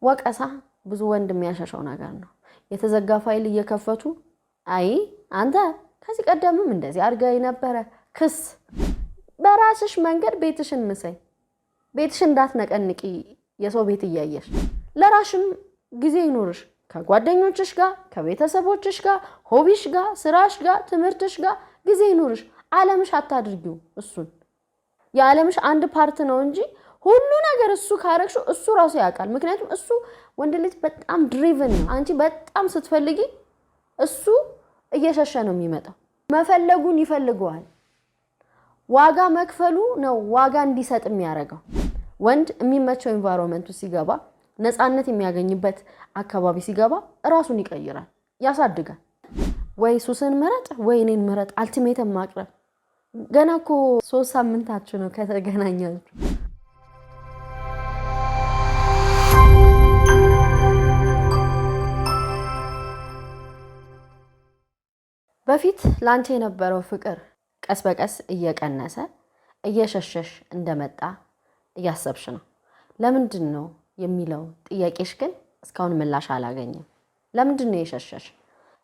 ወቀሳ ብዙ ወንድ የሚያሸሸው ነገር ነው የተዘጋ ፋይል እየከፈቱ አይ አንተ ከዚህ ቀደምም እንደዚህ አድርገህ ነበር ክስ በራስሽ መንገድ ቤትሽን ምሰይ ቤትሽን እንዳትነቀንቂ የሰው ቤት እያየሽ ለራስሽም ጊዜ ይኖርሽ ከጓደኞችሽ ጋር ከቤተሰቦችሽ ጋር ሆቢሽ ጋር ስራሽ ጋር ትምህርትሽ ጋር ጊዜ ይኖርሽ ዓለምሽ አታድርጊው እሱን የዓለምሽ አንድ ፓርት ነው እንጂ ሁሉ ነገር እሱ ካረክሽው እሱ ራሱ ያውቃል ምክንያቱም እሱ ወንድ ልጅ በጣም ድሪቭን ነው አንቺ በጣም ስትፈልጊ እሱ እየሸሸ ነው የሚመጣው መፈለጉን ይፈልገዋል ዋጋ መክፈሉ ነው ዋጋ እንዲሰጥ የሚያረጋው ወንድ የሚመቸው ኢንቫይሮንመንቱ ሲገባ ነፃነት የሚያገኝበት አካባቢ ሲገባ ራሱን ይቀይራል ያሳድጋል ወይ ሱስን መረጥ ወይ እኔን መረጥ አልቲሜተም ማቅረብ ገና እኮ 3 ሳምንታችሁ ነው ከተገናኛችሁ በፊት ላንቺ የነበረው ፍቅር ቀስ በቀስ እየቀነሰ እየሸሸሽ እንደመጣ እያሰብሽ ነው ለምንድን ነው የሚለው ጥያቄሽ ግን እስካሁን ምላሽ አላገኘም ለምንድን ነው የሸሸሽ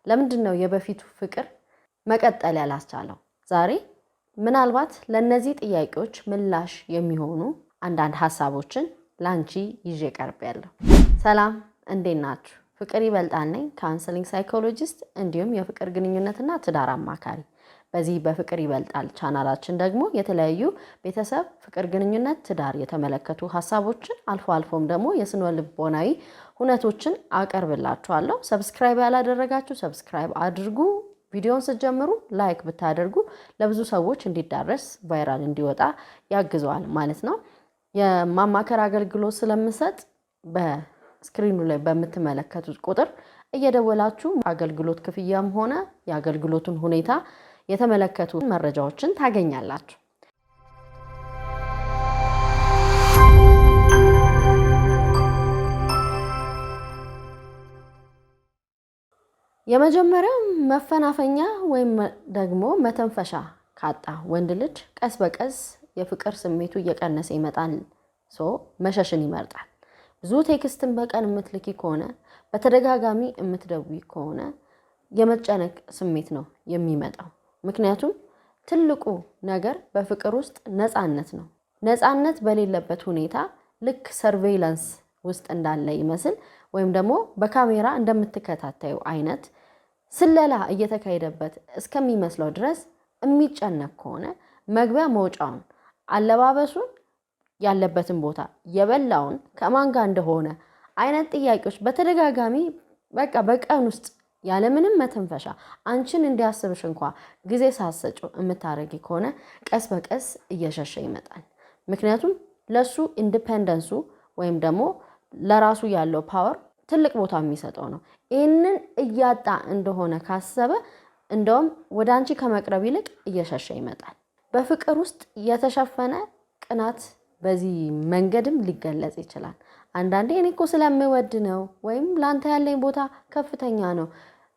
ለምንድን ነው የበፊቱ ፍቅር መቀጠል ያላስቻለው ዛሬ ምናልባት ለነዚህ ጥያቄዎች ምላሽ የሚሆኑ አንዳንድ ሐሳቦችን ላንቺ ይዤ ቀርቤያለሁ ሰላም እንዴት ናችሁ ፍቅር ይበልጣል ነኝ ካውንሰሊንግ ሳይኮሎጂስት እንዲሁም የፍቅር ግንኙነትና ትዳር አማካሪ በዚህ በፍቅር ይበልጣል ቻናላችን ደግሞ የተለያዩ ቤተሰብ ፍቅር ግንኙነት ትዳር የተመለከቱ ሐሳቦችን አልፎም ደግሞ የስነ ልቦናዊ ሁነቶችን አቀርብላችኋለሁ ሰብስክራይብ ያላደረጋችሁ ሰብስክራይብ አድርጉ ቪዲዮውን ስትጀምሩ ላይክ ብታደርጉ ለብዙ ሰዎች እንዲዳረስ ቫይራል እንዲወጣ ያግዛል ማለት ነው የማማከር አገልግሎት ስለምሰጥ በስክሪኑ ላይ በመተመለከቱት ቁጥር እየደወላችሁ አገልግሎት ክፍያም ሆነ የአገልግሎቱን ሁኔታ የተመለከቱ መረጃዎችን ታገኛላችሁ የመጀመሪያው መፈናፈኛ ወይም ደግሞ መተንፈሻ ካጣ ወንድ ልጅ ቀስ በቀስ የፍቅር ስሜቱ እየቀነሰ ይመጣል መሸሽን ይመርጣል ብዙ ቴክስትን በቀን የምትልኪ ከሆነ በተደጋጋሚ የምትደውይ ከሆነ የመጨነቅ ስሜት ነው የሚመጣው ምክንያቱም ትልቁ ነገር በፍቅር ውስጥ ነፃነት ነው ነፃነት በሌለበት ሁኔታ ልክ ሰርቬይላንስ ውስጥ እንዳለ ይመስል ወይም ደግሞ በካሜራ እንደምትከታተዩ አይነት ስለላ እየተካሄደበት እስከሚመስለው ድረስ የሚጨነቅ ከሆነ መግቢያ መውጫውን አለባበሱን ያለበትን ቦታ የበላውን ከማን ጋር እንደሆነ አይነት ጥያቄዎች በተደጋጋሚ በቃ በቀን ውስጥ ያለ ምንም መተንፈሻ አንቺን እንዲያስብሽ እንኳን ጊዜ ሳትሰጪው የምታረጊ ከሆነ ቀስ በቀስ እየሸሸ ይመጣል ምክንያቱም ለሱ ኢንዲፔንደንሱ ወይም ደግሞ ለራሱ ያለው ፓወር ትልቅ ቦታ የሚሰጠው ነው ይሄንን እያጣ እንደሆነ ካሰበ እንደውም ወደ አንቺ ከመቅረብ ይልቅ እየሸሸ ይመጣል በፍቅር ውስጥ የተሸፈነ ቅናት በዚህ መንገድም ሊገለጽ ይችላል አንዳንዴ እኔ እኮ ስለምወድ ነው ወይም ላንተ ያለኝ ቦታ ከፍተኛ ነው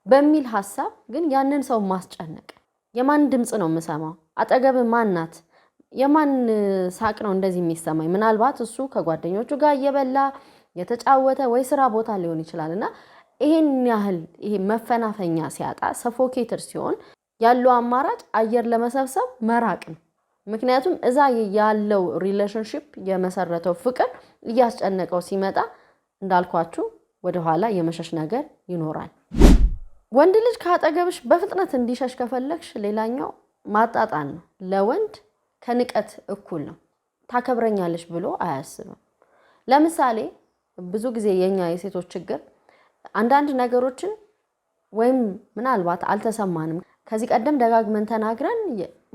በሚል ሐሳብ ግን ያንን ሰው ማስጨነቅ የማን ድምጽ ነው የምሰማው አጠገብ ማን ናት የማን ሳቅ ነው እንደዚህ የሚሰማኝ ምናልባት እሱ ከጓደኞቹ ጋር እየበላ የተጫወተ ወይ ስራ ቦታ ሊሆን ይችላልና ይሄን ያህል ይሄ መፈናፈኛ ሲያጣ ሰፎኬተር ሲሆን ያለው አማራጭ አየር ለመሰብሰብ መራቅ ነው ምክንያቱም እዛ ያለው ሪሌሽንሺፕ የመሰረተው ፍቅር እያስጨነቀው ሲመጣ እንዳልኳችሁ ወደ ኋላ የመሸሽ ነገር ይኖራል ወንድ ልጅ ካጠገብሽ በፍጥነት እንዲሸሽ ከፈለግሽ ሌላኛው ማጣጣን ነው ለወንድ ከንቀት እኩል ነው ታከብረኛለሽ ብሎ አያስብም ለምሳሌ ብዙ ጊዜ የኛ የሴቶች ችግር አንዳንድ ነገሮችን ወይም ምናልባት አልተሰማንም ከዚህ ቀደም ደጋግመን ተናግረን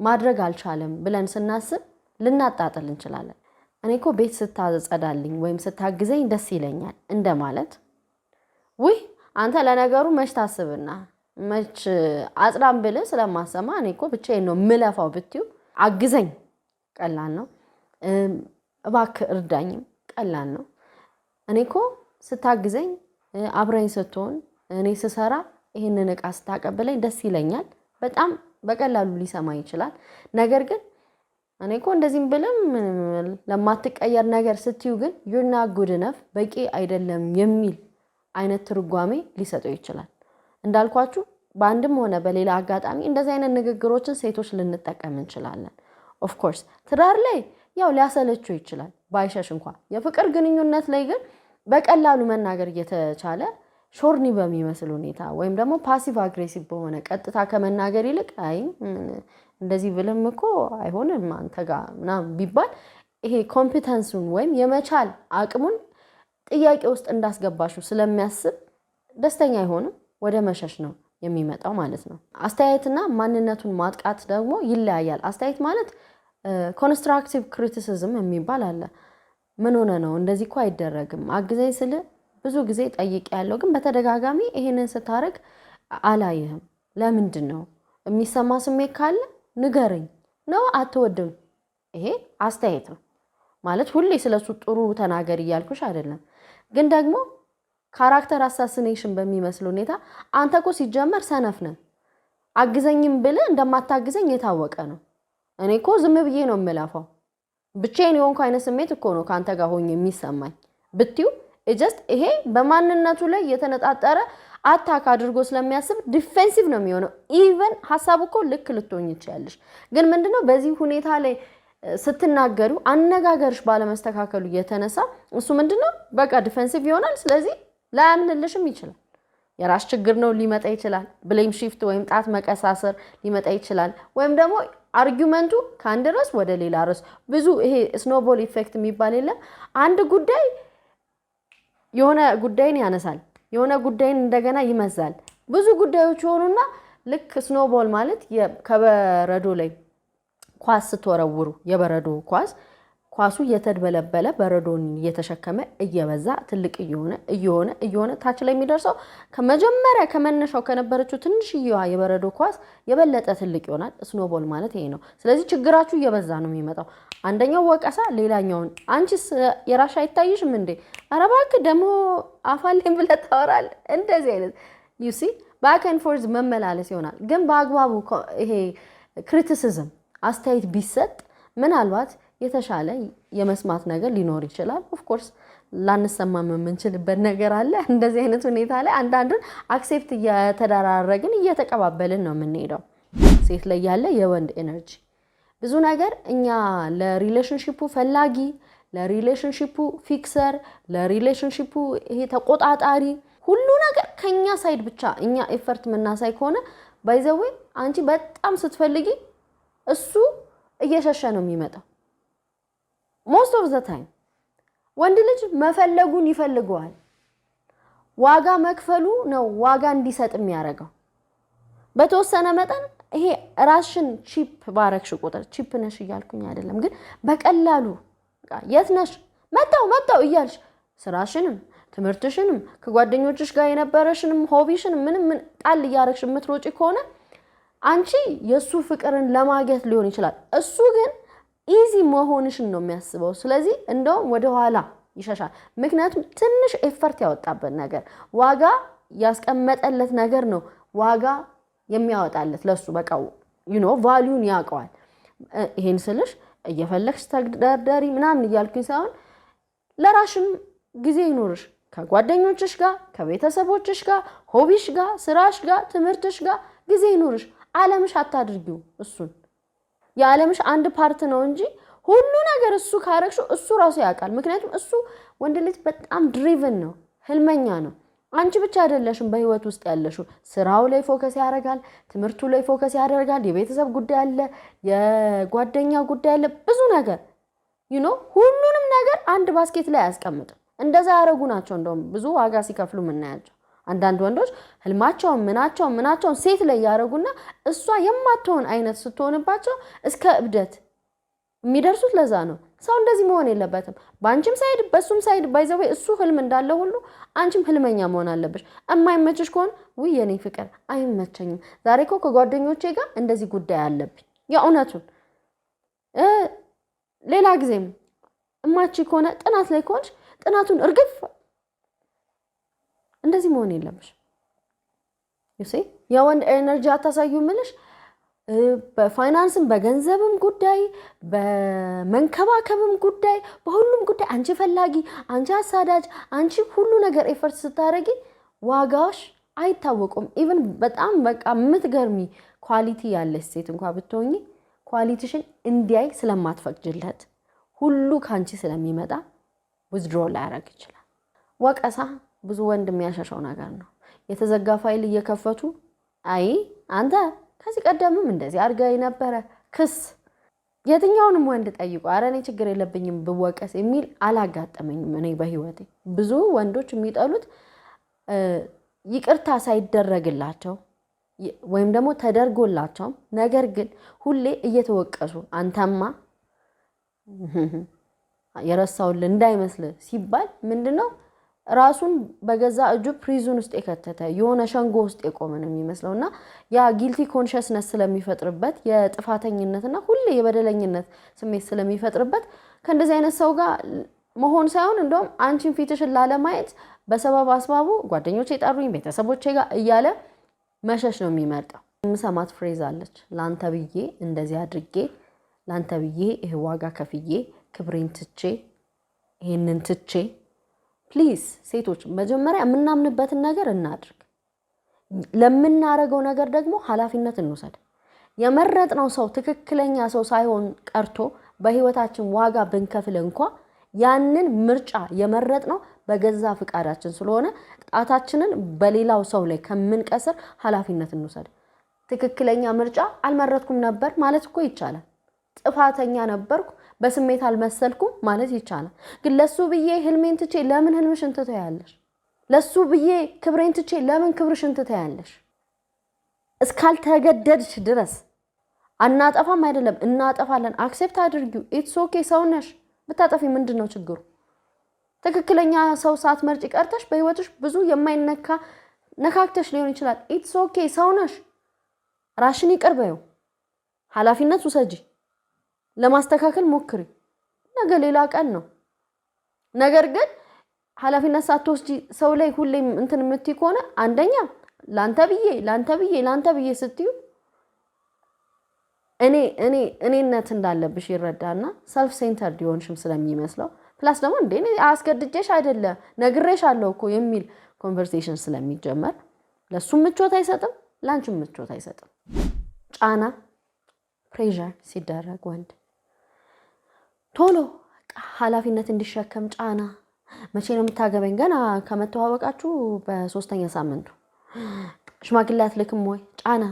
ማድረግ አልቻለም ብለን ስናስብ ልናጣጣል እንችላለን እኔኮ ቤት ስታጸዳልኝ ወይም ስታግዘኝ ደስ ይለኛል እንደማለት ውይ አንተ ለነገሩ መች ታስብና መች አጽዳም ብለ ስለማሰማ እኔኮ ብቻዬን ነው ምለፋው ብትዩ አግዘኝ ቀላል ነው እባክህ እርዳኝም ቀላል ነው እኔኮ ስታግዘኝ አብረኝ ስትሆን እኔ ስሰራ ይሄንን ዕቃ ስታቀበለኝ ደስ ይለኛል በጣም በቀላሉ ሊሰማ ይችላል ነገር ግን እኔ እኮ እንደዚህም ብለም ለማትቀየር ነገር ስትዩ ግን you're not good enough በቂ አይደለም የሚል አይነት ትርጓሜ ሊሰጠው ይችላል። እንዳልኳችሁ በአንድም ሆነ በሌላ አጋጣሚ እንደዚህ አይነት ንግግሮችን ሴቶች ልንጠቀም እንችላለን። ኦፍ ኮርስ ትዳር ላይ ያው ሊያሰለችው ይችላል ባይሸሽ እንኳን የፍቅር ግንኙነት ላይ ግን በቀላሉ መናገር እየተቻለ ሾርኒ በሚመስል ሁኔታ ወይም ደግሞ ፓሲቭ አግሬሲቭ በሆነ ቀጥታ ከመናገር ይልቅ አይ እንደዚህ ብለም እኮ አይሆንም አንተ ጋር ምናምን ቢባል ይሄ ኮምፒተንሱን ወይም የመቻል አቅሙን ጥያቄ ውስጥ እንዳስገባሹ ስለሚያስብ ደስተኛ አይሆንም፣ ወደ መሸሽ ነው የሚመጣው ማለት ነው። አስተያየትና ማንነቱን ማጥቃት ደግሞ ይለያያል። አስተያየት ማለት ኮንስትራክቲቭ ክሪቲሲዝም የሚባል አለ። ምን ሆነ ነው እንደዚህ እኮ አይደረግም አግዘኝ ስለ ብዙ ጊዜ ጠይቅ ያለው ግን በተደጋጋሚ ይሄንን ስታረግ አላየህም ለምንድን ነው የሚሰማ ስሜት ካለ ንገረኝ ነው አትወድም። ይሄ አስተያየት ነው ማለት ሁሌ ስለሱ ጥሩ ተናገር ይያልኩሽ አይደለም። ግን ደግሞ ካራክተር አሳሲኔሽን በሚመስል ሁኔታ አንተ እኮ ሲጀመር ሰነፍ ነህ አግዘኝም ብለህ እንደማታግዘኝ የታወቀ ነው። እኔ እኮ ዝም ብዬ ነው የምለፋው ብቻዬን የሆንኩ አይነት ስሜት እኮ ነው ካንተ ጋር ሆኜ የሚሰማኝ ብትዩ ጀስት ይሄ በማንነቱ ላይ የተነጣጠረ አታክ አድርጎ ስለሚያስብ ዲፌንሲቭ ነው የሚሆነው። ኢቨን ሐሳቡ እኮ ልክ ልትሆኝ ይችላልሽ ግን ምንድነው በዚህ ሁኔታ ላይ ስትናገሩ አነጋገርሽ ባለመስተካከሉ የተነሳ እሱ ምንድነው በቃ ዲፌንሲቭ ይሆናል። ስለዚህ ላያምንልሽም ይችላል። የራስ ችግር ነው ሊመጣ ይችላል። ብሌም ሺፍት ወይም ጣት መቀሳሰር ሊመጣ ይችላል። ወይም ደግሞ አርጊውመንቱ ከአንድ ርዕስ ወደ ሌላ ርዕስ ብዙ ይሄ ስኖቦል ኢፌክት የሚባል የለም። አንድ ጉዳይ የሆነ ጉዳይን ያነሳል፣ የሆነ ጉዳይን እንደገና ይመዛል። ብዙ ጉዳዮች ሆኑና ልክ ስኖቦል ማለት ከበረዶ ላይ ኳስ ስትወረውሩ የበረዶ ኳሱ እየተድበለበለ በረዶን እየተሸከመ እየበዛ ትልቅ እየሆነ ታች ላይ የሚደርሰው ከመጀመሪያ ከመነሻው ከነበረችው ትንሽዬዋ የበረዶ ኳስ የበለጠ ትልቅ ይሆናል። ስኖቦል ማለት ይሄ ነው። ስለዚህ ችግራችሁ እየበዛ ነው የሚመጣው። አንደኛው ወቀሳ ሌላኛውን አንቺስ የራሽ አይታይሽም እንዴ ኧረ እባክህ ደግሞ አፋልኝ ብለህ ታወራለህ እንደዚህ አይነት you see back and forth መመላለስ ይሆናል። ግን በአግባቡ ይሄ ክሪቲሲዝም አስተያየት ቢሰጥ ምናልባት የተሻለ የመስማት ነገር ሊኖር ይችላል። ኦፍ ኮርስ ላንሰማም የምንችልበት ነገር አለ። እንደዚህ አይነት ሁኔታ ላይ አንዳንዱን አክሴፕት እየተደራረግን እየተቀባበልን ነው የምንሄደው። ሴት ላይ ያለ የወንድ ኤነርጂ ብዙ ነገር እኛ ለሪሌሽንሺፑ ፈላጊ፣ ለሪሌሽንሺፑ ፊክሰር፣ ለሪሌሽንሺፑ ይሄ ተቆጣጣሪ ሁሉ ነገር ከኛ ሳይድ ብቻ እኛ ኤፈርት መናሳይ ከሆነ ባይዘው አንቺ በጣም ስትፈልጊ እሱ እየሸሸ ነው የሚመጣው። most of the time ወንድ ልጅ መፈለጉን ይፈልገዋል። ዋጋ መክፈሉ ነው ዋጋ እንዲሰጥ የሚያደርገው። በተወሰነ መጠን ይሄ ራስሽን ቺፕ ባረክሽ ቁጥር ቺፕ ነሽ እያልኩኝ አይደለም ግን በቀላሉ የት ነሽ መጣው እያልሽ ስራሽንም ትምህርትሽንም ከጓደኞችሽ ጋር የነበረሽንም ሆቢሽንም ምንም ጣል እያረክሽ የምትሮጪ ከሆነ አንቺ የሱ ፍቅርን ለማግኘት ሊሆን ይችላል። እሱ ግን ኢዚ መሆንሽን ነው የሚያስበው። ስለዚህ እንደውም ወደ ኋላ ይሸሻል። ምክንያቱም ትንሽ ኤፈርት ያወጣበት ነገር ዋጋ ያስቀመጠለት ነገር ነው ዋጋ የሚያወጣለት ለሱ በቃ ቫልዩን ያውቀዋል። ይሄን ስልሽ እየፈለግሽ ተግደርደሪ ምናምን እያልኩኝ ሳይሆን ለራሽም ጊዜ ይኖርሽ ከጓደኞችሽ ጋር ከቤተሰቦችሽ ጋር ሆቢሽ ጋር ስራሽ ጋር ትምህርትሽ ጋር ጊዜ ይኖርሽ። ዓለምሽ አታድርጊው እሱን የዓለምሽ አንድ ፓርት ነው እንጂ ሁሉ ነገር እሱ ካረክሽው እሱ ራሱ ያውቃል። ምክንያቱም እሱ ወንድ ልጅ በጣም ድሪቭን ነው፣ ህልመኛ ነው። አንቺ ብቻ አይደለሽም በህይወት ውስጥ ያለሽው። ስራው ላይ ፎከስ ያደርጋል፣ ትምህርቱ ላይ ፎከስ ያደርጋል፣ የቤተሰብ ጉዳይ አለ፣ የጓደኛ ጉዳይ አለ፣ ብዙ ነገር ሁሉንም ነገር አንድ ባስኬት ላይ አያስቀምጥም። እንደዛ ያረጉ ናቸው እንደውም ብዙ ዋጋ ሲከፍሉ የምናያቸው። አንዳንድ ወንዶች ህልማቸውን ምናቸውን ሴት ላይ ያረጉና እሷ የማትሆን አይነት ስትሆንባቸው እስከ እብደት የሚደርሱት ለዛ ነው። ሰው እንደዚህ መሆን የለበትም። በአንቺም ሳይድ በሱም ሳይድ ባይዘው እሱ ህልም እንዳለ ሁሉ አንቺም ህልመኛ መሆን አለብሽ። እማይመችሽ ከሆነ ውይ የኔ ፍቅር አይመቸኝም፣ ዛሬ እኮ ከጓደኞቼ ጋር እንደዚህ ጉዳይ አለብኝ፣ የእውነቱን ሌላ ጊዜም እማቺ ከሆነ ጥናት ላይ ከሆንሽ ጥናቱን እርግፍ እንደዚህ መሆን የለብሽ። የወንድ ኤነርጂ አታሳዩ ምልሽ በፋይናንስም በገንዘብም ጉዳይ በመንከባከብም ጉዳይ በሁሉም ጉዳይ አንቺ ፈላጊ አንቺ አሳዳጅ አንቺ ሁሉ ነገር ኤፈርት ስታረጊ ዋጋሽ አይታወቁም ኢቭን በጣም በቃ ምትገርሚ ኳሊቲ ያለሽ ሴት እንኳን ብትሆኚ ኳሊቲሽን እንዲያይ ስለማትፈቅጅለት ሁሉ ካንቺ ስለሚመጣ withdraw ላያረግ ይችላል ወቀሳ ብዙ ወንድ የሚያሻሻው ነገር ነው የተዘጋ ፋይል እየከፈቱ አይ አንተ ከዚህ ቀደምም እንደዚህ አርጋይ ነበር ክስ የትኛውንም ወንድ ጠይቁ አረኔ ችግር የለብኝም ብወቀስ የሚል አላጋጠመኝም እኔ በህይወቴ ብዙ ወንዶች የሚጠሉት ይቅርታ ሳይደረግላቸው ወይም ደግሞ ተደርጎላቸው ነገር ግን ሁሌ እየተወቀሱ አንተማ የረሳውል እንዳይመስል ሲባል ምንድነው ራሱን በገዛ እጁ ፕሪዝን ውስጥ የከተተ የሆነ ሸንጎ ውስጥ የቆመ ነው የሚመስለውና ያ ጊልቲ ኮንሺየስነስ ስለሚፈጥርበት የጥፋተኝነትና ሁሌ የበደለኝነት ስሜት ስለሚፈጥርበት ከእንደዚህ አይነት ሰው ጋር መሆን ሳይሆን እንደውም አንቺን ፊትሽን ላለማየት በሰበብ አስባቡ ጓደኞቼ ጠሩኝ ቤተሰቦቼ ጋር እያለ መሸሽ ነው የሚመርጠው ምሰማት ፍሬዝ አለች ላንተ ብዬ እንደዚህ አድርጌ ላንተ ብዬ ይሄ ዋጋ ከፍዬ ክብሬን ትቼ ይሄንን ትቼ ፕሊዝ ሴቶች መጀመሪያ የምናምንበትን ነገር እናድርግ ለምናረገው ነገር ደግሞ ኃላፊነት እንውሰድ የመረጥነው ሰው ትክክለኛ ሰው ሳይሆን ቀርቶ በህይወታችን ዋጋ ብንከፍል እንኳን ያንን ምርጫ የመረጥነው በገዛ ፍቃዳችን ስለሆነ ጣታችንን በሌላው ሰው ላይ ከመንቀሰር ኃላፊነት እንውሰድ ትክክለኛ ምርጫ አልመረጥኩም ነበር ማለት እኮ ይቻላል ጥፋተኛ ነበርኩ በስሜት አልመሰልኩም ማለት ይቻላል ግን ለሱ ብዬ ህልሜን ትቼ ለምን ህልምሽን ትተያለሽ ለሱ ብዬ ክብሬን ትቼ ለምን ክብርሽን ትተያለሽ እስካልተገደድሽ ድረስ አናጠፋም አይደለም እናጠፋለን አክሴፕት አድርጊው ኢትስ ኦኬ ሰውነሽ ብታጠፊ ምንድነው ችግሩ ትክክለኛ ሰው ሳትመርጪ ቀርተሽ በህይወትሽ ብዙ የማይነካ ነካክተሽ ሊሆን ይችላል ኢትስ ኦኬ ሰውነሽ ራሽን ይቀርበው ኃላፊነት ውሰጂ ለማስተካከል ሞክሪ ነገ ሌላ ቀን ነው ነገር ግን ኃላፊነት ሳትወስጂ ሰው ላይ ሁሌም እንትን የምትይ ከሆነ አንደኛ ላንተ ብዬ ስትዩ እኔነት እንዳለብሽ ይረዳና ሰልፍ ሴንተርድ ይሆንሽም ስለሚመስለው ፕላስ ደግሞ እኔ አስገድጄሽ አይደለ ነግሬሻለሁ እኮ የሚል ኮንቨርሴሽን ስለሚጀመር ለሱም ምቾት አይሰጥም ላንቺም ምቾት አይሰጥም ጫና ፕሬሸር ሲደረግ ወንድ ቶሎ ኃላፊነት እንዲሸከም ጫና መቼ ነው የምታገበኝ ገና ከመተዋወቃችሁ በ3ኛ ሳምንቱ ሽማግሌ አትልክም ወይ ጫና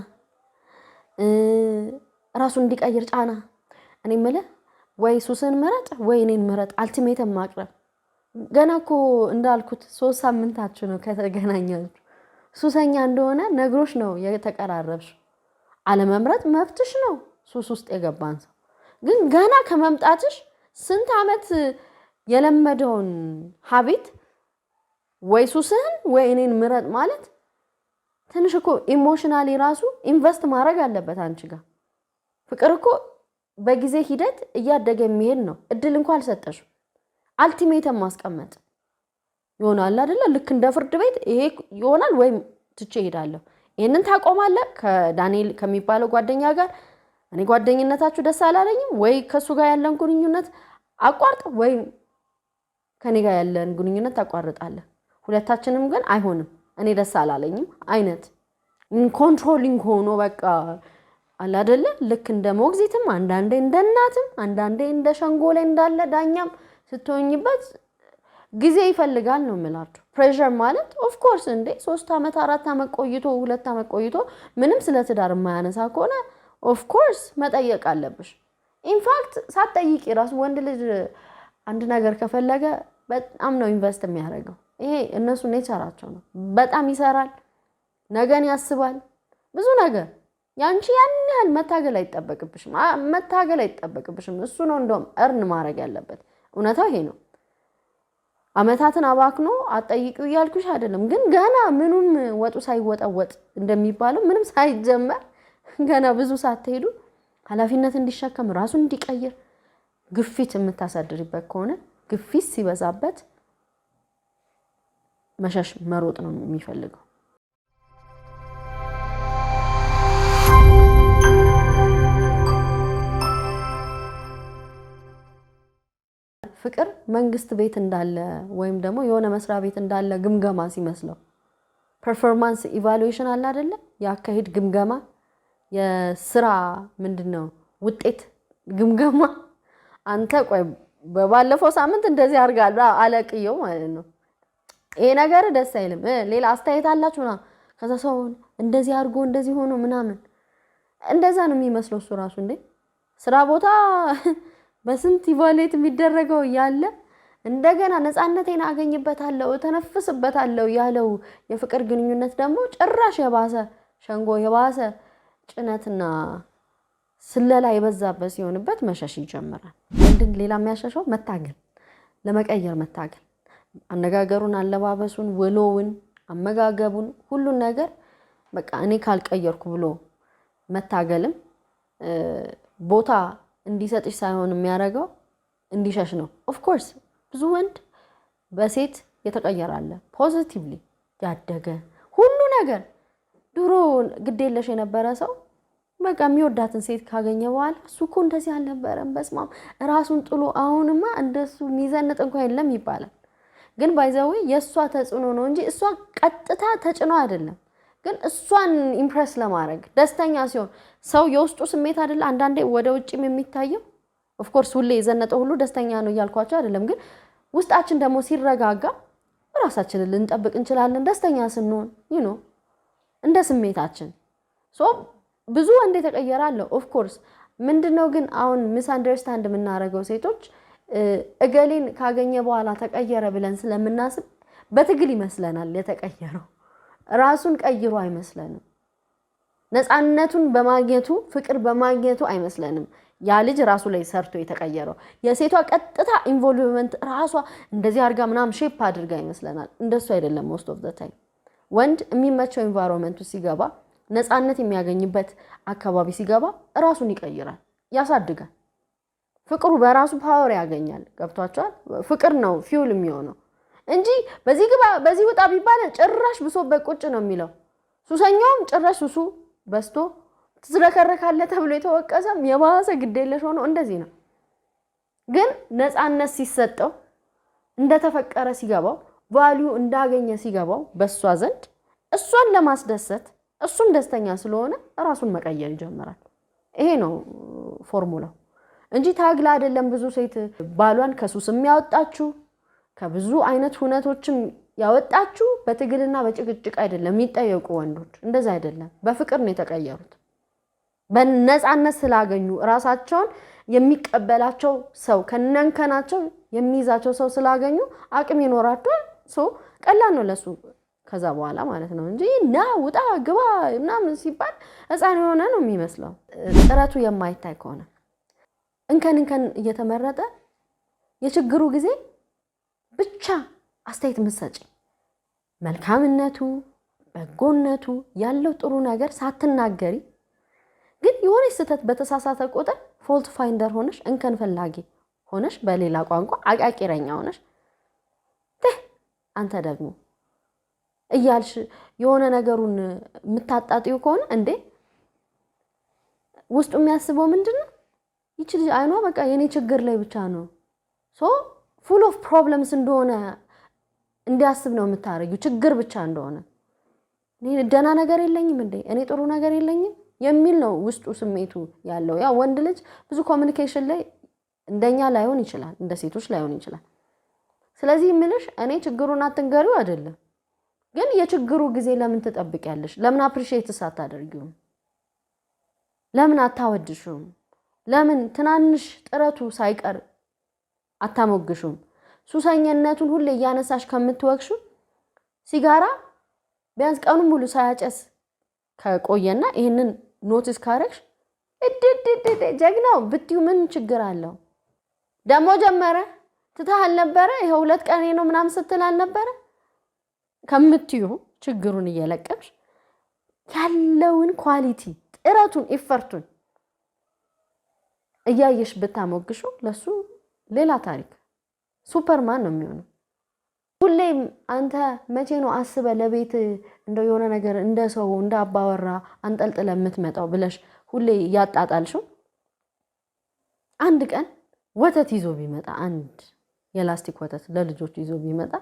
ራሱን እንዲቀይር ጫና እኔ ምለ ወይ ሱስን መረጥ ወይ እኔን መረጥ አልቲሜተም ማቅረብ ገና እኮ እንዳልኩት 3 ሳምንታችሁ ነው ከተገናኛችሁ ሱሰኛ እንደሆነ ነግሮሽ ነው የተቀራረብሽ አለመምረጥ መብትሽ ነው ሱስ ውስጥ የገባን ሰው ግን ገና ከመምጣትሽ ስንት አመት የለመደውን ሀቢት ወይ ሱስን ወይ እኔን ምረጥ ማለት ትንሽ እኮ ኢሞሽናሊ ራሱ ኢንቨስት ማድረግ አለበት አንቺ ጋር ፍቅር እኮ በጊዜ ሂደት እያደገ የሚሄድ ነው እድል እንኳን አልሰጠሽም አልቲሜተም ማስቀመጥ ይሆናል አይደለ ልክ እንደ ፍርድ ቤት ይሄ ይሆናል ወይ ትቼ ሄዳለሁ ይሄንን ታቆማለህ ከዳንኤል ከሚባለው ጓደኛ ጋር እኔ ጓደኝነታችሁ ደስ አላለኝም ወይ ከሱ ጋር ያለን ግንኙነት አቋርጥ ወይ ከኔ ጋር ያለን ግንኙነት ታቋርጣለህ ሁለታችንም ግን አይሆንም እኔ ደስ አላለኝም አይነት ኮንትሮሊንግ ሆኖ በቃ አለ አይደለ ልክ እንደ ሞግዚትም አንዳንዴ እንደ እናትም አንዳንዴ እንደ ሸንጎ ላይ እንዳለ ዳኛም ስትሆኝበት ጊዜ ይፈልጋል ነው የምላችሁ ፕሬሸር ማለት ኦፍ ኮርስ እንዴ 3 አመት 4 አመት ቆይቶ 2 አመት ቆይቶ ምንም ስለ ትዳር የማያነሳ ከሆነ ኦፍ ኮርስ መጠየቅ አለብሽ ኢንፋክት ሳትጠይቂ ራሱ ወንድ ልጅ አንድ ነገር ከፈለገ በጣም ነው ኢንቨስት የሚያደርገው ይሄ እነሱ ኔቸራቸው ነው በጣም ይሰራል ነገን ያስባል ብዙ ነገር ያንቺ ያን ያህል መታገል አይጠበቅብሽም እሱ ነው እንደውም እርን ማድረግ ያለበት እውነታው ይሄ ነው አመታትን አባክኖ አጠይቂው ያልኩሽ አይደለም ግን ገና ምኑም ወጡ ሳይወጣወጥ እንደሚባለው ምንም ሳይጀመር ገና ብዙ ሳትሄዱ ኃላፊነት እንዲሸከም ራሱን እንዲቀይር ግፊት የምታሳድሪበት ከሆነ ግፊት ሲበዛበት መሸሽ መሮጥ ነው የሚፈልገው ፍቅር መንግስት ቤት እንዳለ ወይም ደግሞ የሆነ መስሪያ ቤት እንዳለ ግምገማ ሲመስለው ፐርፎርማንስ ኢቫሉዌሽን አለ አይደለ ያካሄድ ግምገማ የስራ ምንድነው ውጤት ግምገማ አንተ ቆይ በባለፈው ሳምንት እንደዚህ አርጋል አለቅየው ማለት ነው ይሄ ነገር ደስ አይልም ሌላ አስተያየት አላችሁና ከዛ ሰው እንደዚህ አርጎ እንደዚህ ሆኖ ምናምን እንደዛ ነው የሚመስለው እሱ ራሱ እንዴ ስራ ቦታ በስንት ኢቫሉዌት የሚደረገው ያለ እንደገና ነፃነቴን አገኝበታለሁ ተነፍስበታለሁ ያለው የፍቅር ግንኙነት ደግሞ ጭራሽ የባሰ ሸንጎ የባሰ ጭነትና ስለላ የበዛበት ሲሆንበት መሸሽ ይጀምራል ወንድን ሌላ የሚያሸሸው መታገል ለመቀየር መታገል አነጋገሩን አለባበሱን ወሎውን አመጋገቡን ሁሉን ነገር በቃ እኔ ካልቀየርኩ ብሎ መታገልም ቦታ እንዲሰጥሽ ሳይሆን የሚያረጋው እንዲሸሽ ነው ኦፍ ኮርስ ብዙ ወንድ በሴት የተቀየራለ ፖዚቲቭሊ ያደገ ሁሉ ነገር ድሮ ግዴለሽ የነበረ ሰው በቃ የሚወዳትን ሴት ካገኘ በኋላ እሱኮ እንደዚህ አልነበረም በስማም ራሱን ጥሎ አሁንማ እንደሱ ሚዘንጥ እንኳን የለም ይባላል ግን ባይዘው የሷ ተጽኖ ነው እንጂ እሷ ቀጥታ ተጭኖ አይደለም ግን እሷን ኢምፕረስ ለማድረግ ደስተኛ ሲሆን ሰው የውስጡ ስሜት አይደለ አንዳንዴ ወደ ውጭም የሚታየው ኦፍ ኮርስ ሁሌ የዘነጠው ሁሉ ደስተኛ ነው ያልኳቸው አይደለም ግን ውስጣችን ደግሞ ሲረጋጋ ራሳችንን ልንጠብቅ እንችላለን ደስተኛ ስንሆን እንደ ስሜታችን ሶ ብዙ ወንድ ተቀየራለ ኦፍ ኮርስ ምንድነው ግን አሁን ሚስ አንደርስታንድ የምናረገው ሴቶች እገሌን ካገኘ በኋላ ተቀየረ ብለን ስለምናስብ በትግል ይመስለናል የተቀየረው ራሱን ቀይሮ አይመስለንም ነፃነቱን በማግኘቱ ፍቅር በማግኘቱ አይመስለንም ያ ልጅ ራሱ ላይ ሰርቶ የተቀየረው የሴቷ ቀጥታ ኢንቮልቭመንት ራሷ እንደዚህ አርጋ ምናም ሼፕ አድርጋ ይመስለናል እንደሱ አይደለም most of the time ወንድ የሚመቸው ኢንቫይሮንመንቱ ሲገባ ነፃነት የሚያገኝበት አካባቢ ሲገባ ራሱን ይቀይራል ያሳድጋል ፍቅሩ በራሱ ፓወር ያገኛል ገብቷቸዋል ፍቅር ነው ፊውል የሚሆነው እንጂ በዚህ ግባ በዚህ ወጣ ቢባል ጭራሽ ብሶበት ቁጭ ነው የሚለው ሱሰኛውም ጭራሽ ሱሱ በስቶ ትዝረከረካለ ተብሎ የተወቀሰም የባሰ ግዴለሽ ሆኖ እንደዚህ ነው ግን ነፃነት ሲሰጠው እንደተፈቀረ ሲገባው ቫልዩ እንዳገኘ ሲገባው በሷ ዘንድ እሷን ለማስደሰት እሱም ደስተኛ ስለሆነ ራሱን መቀየር ይጀምራል ይሄ ነው ፎርሙላው እንጂ ታግላ አይደለም ብዙ ሴት ባሏን ከሱስም ያወጣችሁ ከብዙ አይነት ሁነቶችም ያወጣችሁ በትግልና በጭቅጭቅ አይደለም የሚጠየቁ ወንዶች እንደዛ አይደለም በፍቅር ነው የተቀየሩት በነፃነት ስላገኙ ራሳቸውን የሚቀበላቸው ሰው ከነንከናቸው የሚይዛቸው ሰው ስላገኙ አቅም ይኖራቸዋል ሶ ቀላል ነው ለሱ ከዛ በኋላ ማለት ነው እንጂ ውጣ ግባ ምናምን ሲባል ህፃን የሆነ ነው የሚመስለው ጥረቱ የማይታይ ከሆነ እንከን እየተመረጠ የችግሩ ጊዜ ብቻ አስተያየት መስጠት መልካምነቱ በጎነቱ ያለው ጥሩ ነገር ሳትናገሪ ግን የሆነ ስህተት በተሳሳተ ቁጥር ፎልት ፋይንደር ሆነሽ እንከን ፈላጊ ሆነሽ በሌላ ቋንቋ አቃቂረኛ ሆነሽ አንተ ደግሞ እያልሽ የሆነ ነገሩን ምታጣጣዩ ከሆነ እንዴ ውስጡ የሚያስበው ምንድነው ይቺ ልጅ አይኗ በቃ የኔ ችግር ላይ ብቻ ነው ሶ full of problems እንደሆነ እንዲያስብ ነው የምታረጊው ችግር ብቻ እንደሆነ እኔ ደና ነገር የለኝም እንዴ እኔ ጥሩ ነገር የለኝም የሚል ነው ውስጡ ስሜቱ ያለው ያ ወንድ ልጅ ብዙ ኮሙኒኬሽን ላይ እንደኛ ላይሆን ይችላል እንደ ሴቶች ላይሆን ይችላል ስለዚህ ምንሽ እኔ ችግሩን አትንገሪው አይደለም ግን የችግሩ ጊዜ ለምን ተጠብቂያለሽ ለምን አፕሪሺየት ሳታደርጊው ለምን አታወድሽም ለምን ትናንሽ ጥረቱ ሳይቀር አታሞግሹም ሱሰኝነቱን ሁሌ ያነሳሽ ከምትወክሹ ሲጋራ ቢያንስ ቀኑን ሙሉ ሳያጨስ ከቆየና ይሄንን ኖቲስ ካረክሽ ጀግናው ብትዩ ምን ችግር አለው ደሞ ጀመረ ትታል ነበር ይሄ ሁለት ቀኔ ነው ምናምን ስትላል ነበር ከምትዩ ችግሩን እየለቀምሽ ያለውን ኳሊቲ ጥረቱን ኢፈርቱን እያየሽ ብታሞግሹ ለሱ ሌላ ታሪክ ሱፐርማን ነው የሚሆነው ሁሌም አንተ መቼ ነው አስበ ለቤት እንደው የሆነ ነገር እንደ ሰው እንደ አባወራ አንጠልጥለ የምትመጣው ብለሽ ሁሌ ያጣጣልሽው አንድ ቀን ወተት ይዞ ቢመጣ አንድ የላስቲክ ወተት ለልጆቹ ይዞ ቢመጣ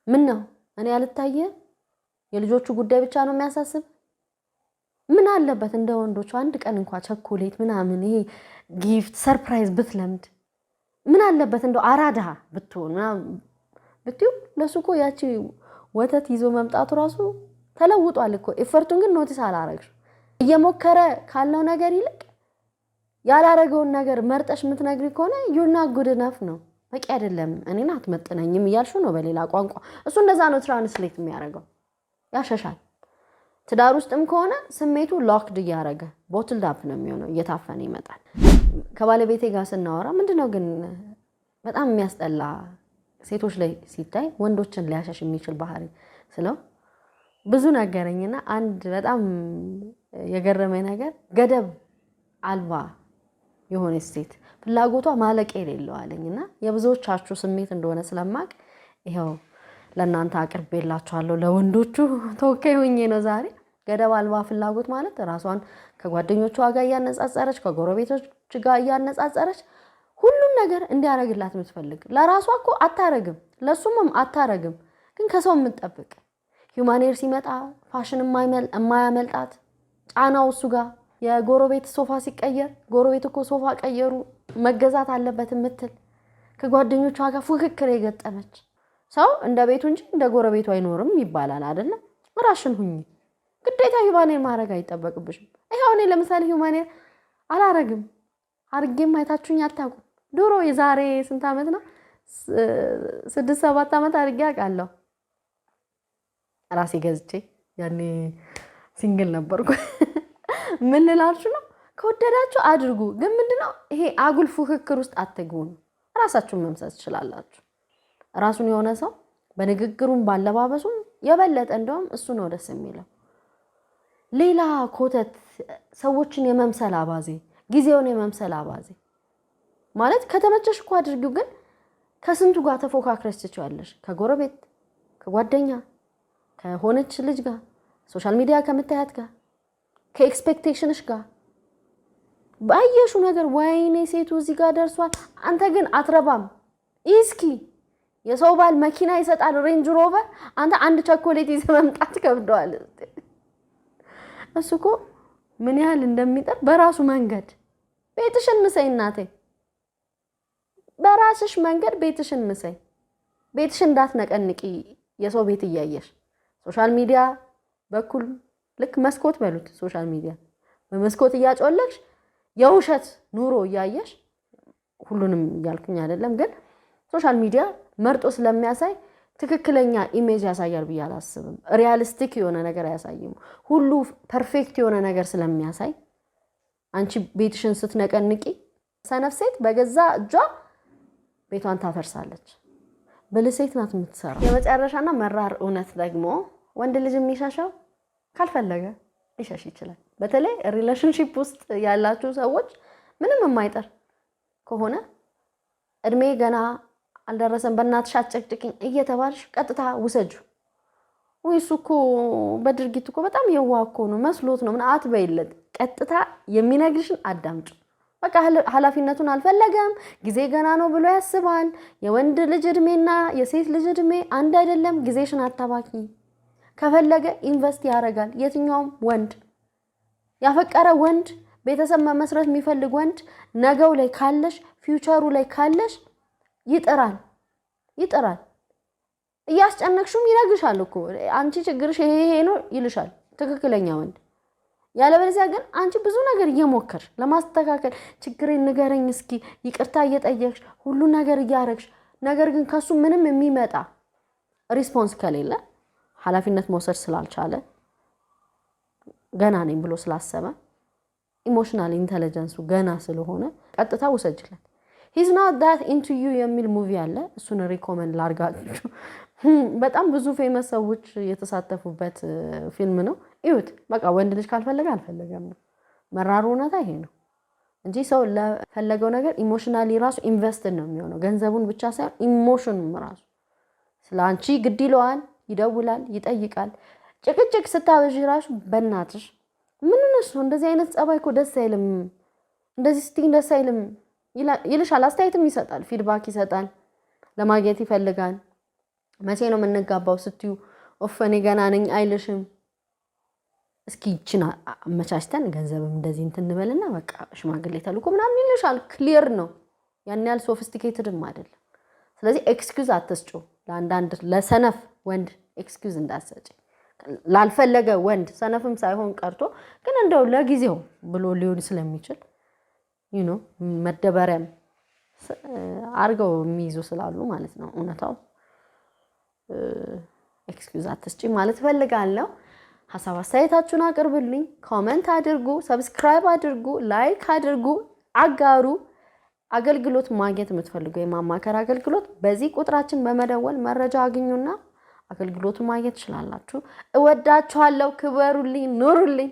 ምን ነው እኔ አልታየ የልጆቹ ጉዳይ ብቻ ነው የሚያሳስብ ምን አለበት እንደ ወንዶቹ አንድ ቀን እንኳን ቸኮሌት ምናምን ይሄ ጊፍት ሰርፕራይዝ ብትለምድ ምን አለበት እንደው አራዳ ብትሆን ብትዩ ለሱቆ ያቺ ወተት ይዞ መምጣቱ ራሱ ተለውጧል እኮ ኤፈርቱን ግን ኖቲስ አላረግሽ እየሞከረ ካለው ነገር ይልቅ ያላረገውን ነገር መርጠሽ ምትነግሪ ከሆነ you're not good enough ነው በቂ አይደለም እኔን አትመጥነኝም ይያልሹ ነው በሌላ ቋንቋ እሱ እንደዛ ነው ትራንስሌት የሚያደርገው ያሸሻል ትዳር ውስጥም ከሆነ ስሜቱ ሎክድ ያረገ ቦትልድ አፕ ነው የሚሆነው እየታፈነ ይመጣል ከባለቤቴ ጋር ስናወራ ምንድነው ግን በጣም የሚያስጠላ ሴቶች ላይ ሲታይ ወንዶችን ሊያሸሽ የሚችል ባህሪ ስለው ብዙ ነገርኝና አንድ በጣም የገረመኝ ነገር ገደብ አልባ የሆነ ሴት ፍላጎቷ ማለቅ የሌለው አለኝና የብዙዎቻችሁ ስሜት እንደሆነ ስለማቅ ይሄው ለእናንተ አቅርቤላችኋለሁ ለወንዶቹ ተወካይ ሆኜ ነው ዛሬ ገደብ አልባ ፍላጎት ማለት ራሷን ከጓደኞቿ ጋር ያነጻጸረች ከጎረቤቶች ጋር ያነጻጸረች ሁሉን ነገር እንዲያረግላት የምትፈልግ ለራሷ እኮ አታረግም ለሱም አታረግም ግን ከሰው የምትጠብቅ ሂዩማኔር ሲመጣ ፋሽን የማያመልጣት ጫናው እሱ ጋር የጎረቤት ሶፋ ሲቀየር ጎረቤት እኮ ሶፋ ቀየሩ መገዛት አለበት የምትል ከጓደኞቿ ጋር ፉክክር የገጠመች ሰው እንደ ቤቱ እንጂ እንደ ጎረቤቱ አይኖርም ይባላል አይደል ራስሽን ሁኚ ግዴታ ሂዩማኔር ማረግ አይጠበቅብሽም ይሄው እኔ ለምሳሌ ሂዩማኔር አላረግም አርጌም አይታችሁኝ አታውቁም ድሮ የዛሬ ስንት አመት ነው 6-7 አመት አርጌ አውቃለሁ ራሴ ገዝቼ ያኔ ሲንግል ነበርኩ ምን ልላችሁ ነው ከወደዳችሁ አድርጉ ግን ምንድነው ይሄ አጉል ፉክክር ውስጥ አትግቡ ራሳችሁን መምሰል ትችላላችሁ ራሱን የሆነ ሰው በንግግሩም ባለባበሱም የበለጠ እንደውም እሱ ነው ደስ የሚለው ሌላ ኮተት ሰዎችን የመምሰል አባዜ ጊዜውን የመምሰል አባዜ ማለት ከተመቸሽ እኮ አድርጊው ግን ከስንቱ ጋር ተፎካክረሽ ትችያለሽ ከጎረቤት ከጓደኛ ከሆነች ልጅ ጋር ሶሻል ሚዲያ ከምታያት ጋር ከኤክስፔክቴሽንሽ ጋር ባየሹ ነገር ወይኔ ሴቱ እዚህ ጋር ደርሷል አንተ ግን አትረባም እስኪ የሰው ባል መኪና ይሰጣል ሬንጅ ሮቨር አንተ አንድ ቸኮሌት ይዘህ መምጣት ከብደዋል እሱኮ ምን ያህል እንደሚጠር በራሱ መንገድ ቤትሽን ምሰይ እናቴ በራስሽ መንገድ ቤትሽን ምሰይ ቤትሽን እንዳትነቀንቂ የሰው ቤት እያየሽ ሶሻል ሚዲያ በኩል ልክ መስኮት በሉት ሶሻል ሚዲያ በመስኮት እያጮለክሽ የውሸት ኑሮ እያየሽ ሁሉንም ያልኩኝ አይደለም ግን ሶሻል ሚዲያ መርጦ ስለሚያሳይ ትክክለኛ ኢሜጅ ያሳያል ብዬ አላስብም ሪያሊስቲክ የሆነ ነገር ያሳይም ሁሉ ፐርፌክት የሆነ ነገር ስለሚያሳይ አንቺ ቤትሽን ስትነቀንቂ ሰነፍ ሴት በገዛ እጇ ቤቷን ታፈርሳለች በልሴት ናት የምትሰራው የመጨረሻና መራር እውነት ደግሞ ወንድ ልጅ የሚሻሻው ካልፈለገ ሊሻሽ ይችላል በተለይ ሪሌሽንሺፕ ውስጥ ያላችሁ ሰዎች ምንም የማይጠር ከሆነ እድሜ ገና አልደረሰም በእናትሽ አጨቅጭቅኝ እየተባልሽ ቀጥታ ውሰጁ ወይስ እኮ በድርጊት እኮ በጣም የዋህ እኮ ነው መስሎት ነው ምን አትበይለት ቀጥታ የሚነግርሽን አዳምጪ በቃ ኃላፊነቱን አልፈለገም ጊዜ ገና ነው ብሎ ያስባል የወንድ ልጅ እድሜና የሴት ልጅ እድሜ አንድ አይደለም ጊዜሽን አታባኪ ከፈለገ ኢንቨስት ያደርጋል የትኛውም ወንድ ያፈቀረ ወንድ ቤተሰብ መመስረት የሚፈልግ ወንድ ነገው ላይ ካለሽ ፊውቸሩ ላይ ካለሽ ይጥራል እያስጨነቅሽም ይነግርሻል እኮ አንቺ ችግርሽ ይሄ ነው ይልሻል ትክክለኛ ወንድ ያለበለዚያ ግን አንቺ ብዙ ነገር እየሞከርሽ ለማስተካከል ችግሬን ንገረኝ እስኪ ይቅርታ እየጠየቅሽ ሁሉ ነገር እያረግሽ ነገር ግን ከሱ ምንም የሚመጣ ሪስፖንስ ከሌለ ኃላፊነት መውሰድ ስላልቻለ ገና ነኝ ብሎ ስላሰበ ኢሞሽናል ኢንተለጀንሱ ገና ስለሆነ ቀጥታ ወሰጅለት he's not that into you የሚል ሙቪ አለ እሱን ሪኮመንድ ላርጋችሁ በጣም ብዙ ፌመስ ሰዎች የተሳተፉበት ፊልም ነው እዩት በቃ ወንድ ልጅ ካልፈለገ አልፈለገም ነው መራሩ እውነታ ይሄ ነው እንጂ ሰው ለፈለገው ነገር ኢሞሽናሊ ራሱ ኢንቨስትድ ነው የሚሆነው ገንዘቡን ብቻ ሳይሆን ኢሞሽኑም ራሱ ስላንቺ ግድ ይለዋል ይደውላል ይጠይቃል ጭቅጭቅ ስታበጂ ራሱ በእናትሽ ምን ነው እንደዚህ አይነት ጸባይ እኮ ደስ አይልም እንደዚህ ስትይ ደስ አይልም ይልሻል አስተያየትም ይሰጣል ፊድባክ ይሰጣል ለማግኘት ይፈልጋል መቼ ነው የምንጋባው ስትዩ ኦፍ እኔ ገና ነኝ አይልሽም እስኪ ይችና አመቻችተን ገንዘብም እንደዚህ እንበልና በቃ ሽማግሌ ተልኮ ምናምን ይልሻል ክሊር ነው ያን ያህል ሶፊስቲኬትድም አይደለም ስለዚህ ኤክስኪውዝ አትስጩ ለአንዳንድ ለሰነፍ ወንድ ኤክስኪውዝ እንዳትሰጪ ላልፈለገ ወንድ ሰነፍም ሳይሆን ቀርቶ ግን እንደው ለጊዜው ብሎ ሊሆን ስለሚችል መደበሪያም አርገው የሚይዙ ስላሉ ማለት ነው እውነታው ኤክስኪውዝ አትስጪ ማለት ፈልጋለሁ ሐሳብ አስተያየታችሁን አቅርቡልኝ ኮሜንት አድርጉ ሰብስክራይብ አድርጉ ላይክ አድርጉ አጋሩ አገልግሎት ማግኘት የምትፈልጉ የማማከር አገልግሎት በዚህ ቁጥራችን በመደወል መረጃ አግኙና አገልግሎቱን ማግኘት ትችላላችሁ እወዳችኋለሁ ክበሩልኝ ኑሩልኝ